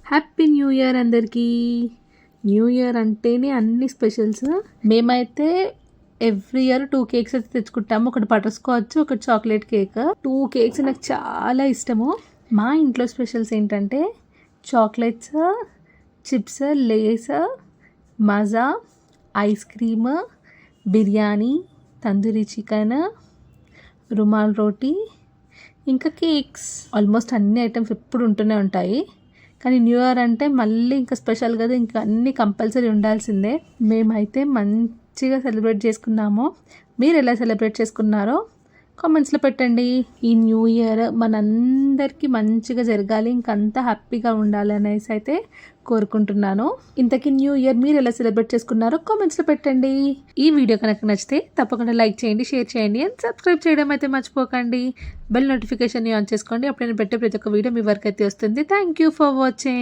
Happy new year అందరికీ. New year అంటేనే అన్ని స్పెషల్స్. మేమైతే ఎవ్రీ ఇయర్ 2 కేక్స్ అయితే తెచ్చుకుంటాము. ఒకటి బటర్ స్కాచ్, ఒకటి చాక్లెట్ కేక్. 2 కేక్స్ నాకు చాలా ఇష్టము. మా ఇంట్లో స్పెషల్స్ ఏంటంటే chocolates, chips, Lay's, Maaza, ice cream, biryani, tandoori chicken, rumal roti, ఇంకా కేక్స్. ఆల్మోస్ట్ అన్ని ఐటమ్స్ ఎప్పుడు ఉంటూనే ఉంటాయి. కానీ న్యూ ఇయర్ అంటే మళ్ళీ ఇంకా స్పెషల్ కదా, ఇంకా అన్నీ కంపల్సరీ ఉండాల్సిందే. మేమైతే మంచిగా సెలబ్రేట్ చేసుకున్నాము. మీరు ఎలా సెలబ్రేట్ చేసుకున్నారో కామెంట్స్లో పెట్టండి. ఈ న్యూ ఇయర్ మనందరికీ మంచిగా జరగాలి, ఇంకంతా హ్యాపీగా ఉండాలి అనేసి అయితే కోరుకుంటున్నాను. ఇంతకీ న్యూ ఇయర్ మీరు ఎలా సెలబ్రేట్ చేసుకున్నారో కామెంట్స్లో పెట్టండి. ఈ వీడియో కనుక నచ్చితే తప్పకుండా లైక్ చేయండి, షేర్ చేయండి అండ్ సబ్స్క్రైబ్ చేయడం అయితే మర్చిపోకండి. బెల్ నోటిఫికేషన్ ఆన్ చేసుకోండి. అప్పుడు నేను పెట్టే ప్రతి ఒక్క వీడియో మీ వరకు అయితే వస్తుంది. Thank you for watching.